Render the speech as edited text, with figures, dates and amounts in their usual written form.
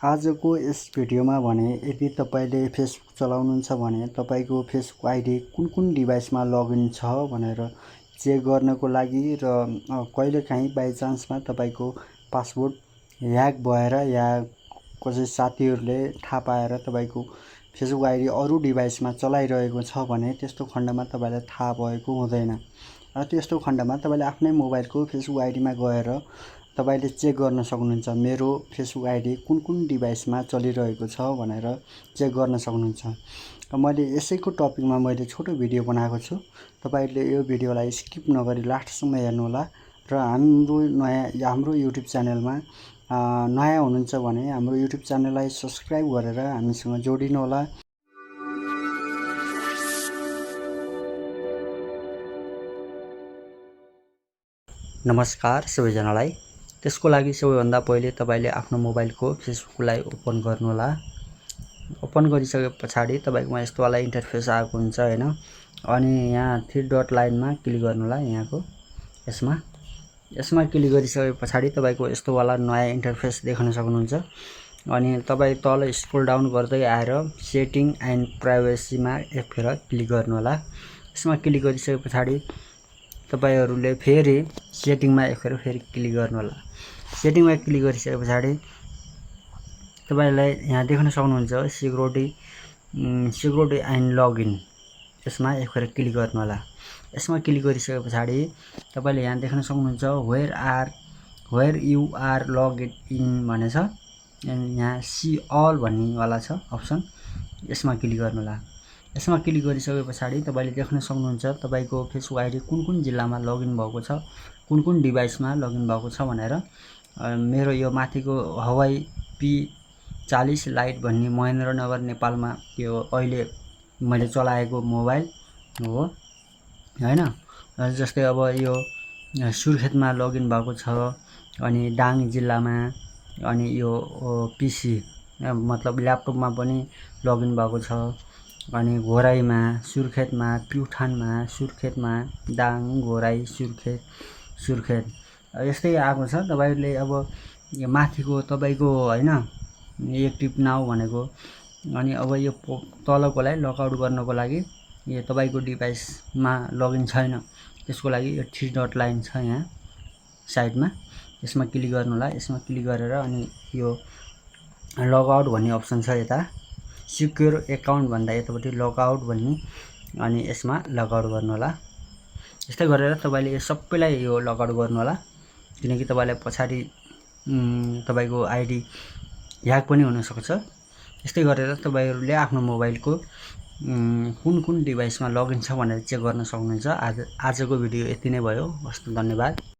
आजको यस भिडियोमा भने यदि तपाईले फेसबुक चलाउनुहुन्छ भने तपाईको फेसबुक आइडी कुन डिभाइसमा लगइन छ भनेर चेक गर्नको लागि र कहिलेकाहीँ बाइ चान्समा तपाईको पासवर्ड ह्याक भएर या कसै साथीहरूले थाहा पाएर तपाईको फेसबुक आइडी अरु डिभाइसमा चलाइरहेको छ भने त्यस्तो खण्डमा तपाईलाई थाहा भएको हुँदैन र त्यस्तो खण्डमा तपाईले आफ्नै मोबाइलको फेसबुक आइडीमा गएर तपाईले चेक गर्न सक्नुहुन्छ मेरो फेसबुक आइडी कुन डिभाइसमा चलिरहेको छ भनेर चेक गर्न सक्नुहुन्छ। मैले यसैको टपिकमा मैले छोटो भिडियो बनाएको छु। तपाईले यो भिडियोलाई स्किप नगरी लास्टसम्म हेर्नु होला र हाम्रो युट्युब च्यानलमा नयाँ हुनुहुन्छ भने हाम्रो युट्युब च्यानललाई सब्स्क्राइब गरेर हामीसँग जोडिनु होला। नमस्कार सबैजनालाई। त्यसको लागि सबैभन्दा पहिले तपाईले आफ्नो मोबाइलको फेसबुकलाई ओपन गर्नु होला। ओपन गरिसके पछाडी तपाईकोमा यस्तो वाला इन्टरफेस आएको हुन्छ हैन। अनि यहाँ थ्री डट लाइनमा क्लिक गर्नु होला। यहाँको यसमा क्लिक गरिसके पछाडी तपाईको यस्तो वाला नयाँ इन्टरफेस देख्न सक्नुहुन्छ। अनि तपाई तल स्क्रोल डाउन गर्दै आएर सेटिङ एन्ड प्राइभेसीमा एकफेर क्लिक गर्नु होला। यसमा क्लिक गरिसके पछाडी तपाईहरुले फेरि सेटिङमा एकफेर फेरि क्लिक गर्नु होला। सेटिङमा क्लिक गरिसके पछाडी तपाईलाई यहाँ देख्न सक्नुहुन्छ सिक्युरिटी एन्ड लगइन। यसमा एकफेर क्लिक गर्नु होला। यसमा क्लिक गरिसके पछाडी तपाईले यहाँ देख्न सक्नुहुन्छ वेयर यु आर लग्ड इन भनेछ। यहाँ सी अल भन्ने वाला छ अप्सन। यसमा क्लिक गर्नु होला। यसमा क्लिक गरिसके पछाडी तपाईले देख्न सक्नुहुन्छ तपाईको फेसबुक आइडी कुन जिल्लामा लगइन भएको छ, कुन डिभाइसमा लगइन भएको छ भनेर। मेरो यो माथिको हवाई P40 लाइट भन्ने महेन्द्रनगर नेपालमा यो अहिले मैले चलाएको मोबाइल हो हैन। जस्तै अब यो सुर्खेतमा लगइन भएको छ, अनि डाङ जिल्लामा, अनि यो पीसी मतलब ल्यापटपमा पनि लगइन भएको छ, अनि घोराईमा, सुर्खेतमा, प्युठानमा, सुर्खेतमा, दाङ, घोराई, सुर्खेत यस्तै आएको छ। तपाईले अब यो माथिको तपाईको हैन एक्टिभ नाउ भनेको, अनि अब यो तलकोलाई लगआउट गर्नको लागि यो तपाईको डिभाइसमा लगइन छैन त्यसको लागि यो थ्री डट लाइन छ यहाँ साइडमा। यसमा क्लिक गर्नु होला। यसमा क्लिक गरेर अनि यो लगआउट भन्ने अप्सन छ यता सिक्योर अकाउन्ट भन्दा यतापट्टि लगआउट भन्ने, अनि यसमा लगआउट गर्नु होला। यस्तै गरेर तपाईले यो सबैलाई यो लगआउट गर्नु होला, किनकि तपाईलाई पछाडी तपाईको आइडी ह्याक पनि हुन सक्छ। यस्तै गरेर तपाईहरुले आफ्नो मोबाइलको कुन डिभाइसमा लगइन छ भनेर चेक गर्न सक्नुहुन्छ। आजको भिडियो यति नै भयो। हस् त, धन्यवाद।